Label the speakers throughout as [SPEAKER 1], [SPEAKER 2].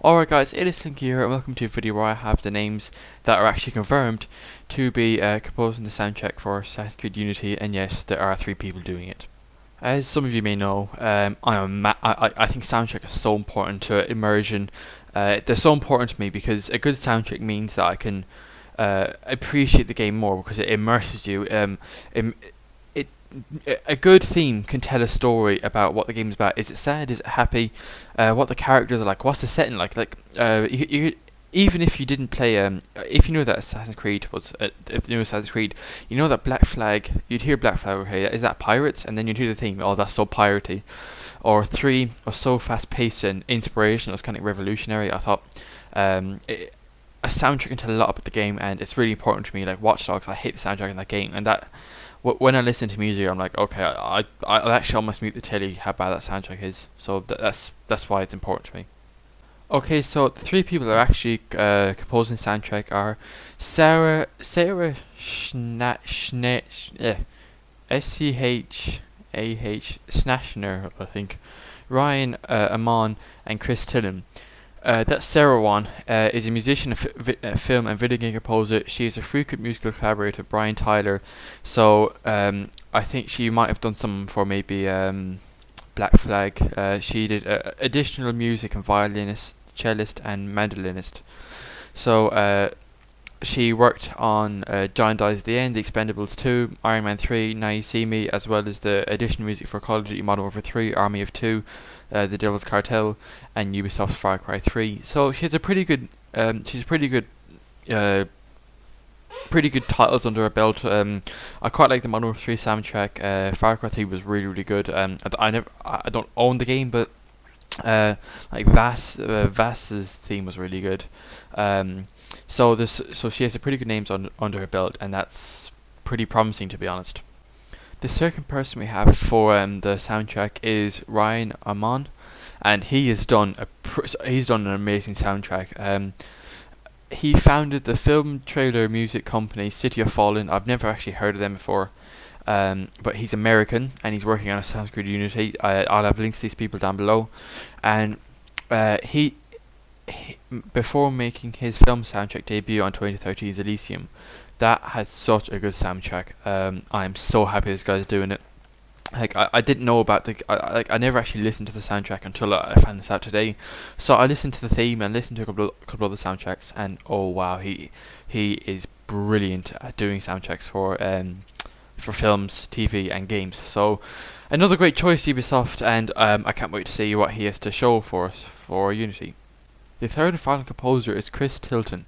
[SPEAKER 1] Alright guys, it is Slinky here and welcome to a video where I have the names that are actually confirmed to be composing the soundtrack for Assassin's Creed Unity, and yes, there are 3 people doing it. As some of you may know, I think soundtrack is so important to immersion. They're so important to me because a good soundtrack means that I can appreciate the game more because it immerses you. A good theme can tell a story about what the game is about. Is it sad? Is it happy? What the characters are like? What's the setting like? Even if you didn't play, if you knew that Assassin's Creed was, if you knew Assassin's Creed, you know that Black Flag. You'd hear Black Flag. Okay, is that pirates? And then you'd hear the theme. Oh, that's so piratey. Or 3 was so fast paced and inspirational. It's kind of revolutionary. I thought, a soundtrack can tell a lot about the game, and it's really important to me. Like Watch Dogs, I hate the soundtrack in that game, and that. When I listen to music, I'm like, okay, I'll actually almost mute the telly how bad that soundtrack is. So that's why it's important to me. Okay, so the 3 people that are actually composing soundtrack are Sarah Schnashner, I think, Ryan Amon, and Chris Tillon. That Sarah one is a musician, film and video game composer. She is a frequent musical collaborator with Brian Tyler, so I think she might have done some for maybe Black Flag. She did additional music and violinist, cellist and mandolinist. So she worked on Giant Dies at the End, The Expendables 2, Iron Man 3, Now You See Me, as well as the additional music for Call of Duty Modern Warfare 3, Army of 2, The Devil's Cartel, and Ubisoft's Far Cry 3. So she has a pretty good, pretty good titles under her belt. I quite like the Modern Warfare 3 soundtrack. Far Cry 3 was really good. I don't own the game, but like Vass's theme was really good. So she has a pretty good names under her belt, and that's pretty promising, to be honest. The second person we have for the soundtrack is Ryan Amon, and he has done an amazing soundtrack. He founded the film trailer music company City of Fallen. I've never actually heard of them before, but he's American and he's working on Assassin's Creed Unity. I'll have links to these people down below, and he before making his film soundtrack debut on 2013's Elysium, that had such a good soundtrack. I am so happy this guy's doing it. Like I didn't know about I never actually listened to the soundtrack until I found this out today. So I listened to the theme and listened to a couple of the soundtracks, and oh wow, he is brilliant at doing soundtracks for films, TV, and games. So another great choice, Ubisoft, and I can't wait to see what he has to show for us for Unity. The third and final composer is Chris Tilton.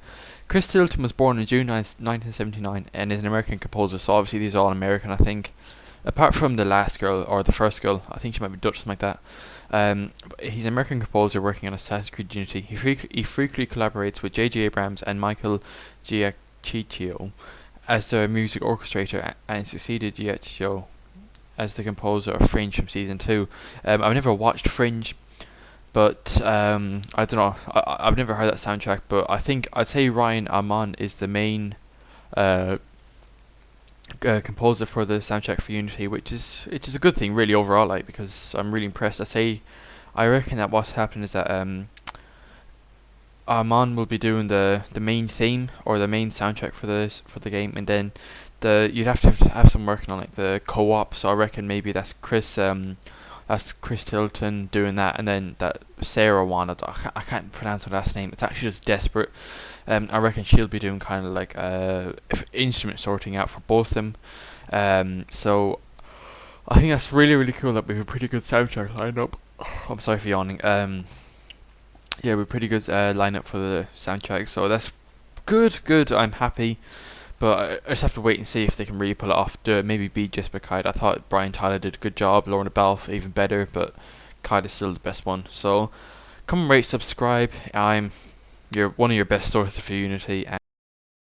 [SPEAKER 1] Chris Tilton was born in June 1979 and is an American composer, so obviously these are all American, I think. Apart from the last girl, or the first girl, I think she might be Dutch, something like that. He's an American composer working on Assassin's Creed Unity. He frequently collaborates with J.J. Abrams and Michael Giacchino as their music orchestrator, and succeeded Giacchino as the composer of Fringe from Season 2. I've never watched Fringe, but I don't know. I've never heard that soundtrack, but I'd say Ryan Amon is the main composer for the soundtrack for Unity, which is a good thing really overall, like, because I'm really impressed. I reckon that what's happening is that Amon will be doing the main theme or the main soundtrack for the game, and then you'd have to have some working on like the co-op. So I reckon maybe that's Chris Tilton doing that, and then that Sarah one, I can't pronounce her last name. It's actually just Desperate. I reckon she'll be doing kind of like instrument sorting out for both of them. So I think that's really cool that we have a pretty good soundtrack lined up. I'm sorry for yawning. Yeah, we're pretty good lineup for the soundtrack. So that's good. I'm happy. But I just have to wait and see if they can really pull it off to maybe beat Jesper Kite. I thought Brian Tyler did a good job, Lorna Balfe even better, but Kite is still the best one. So come and rate, subscribe. I'm one of your best sources for Unity.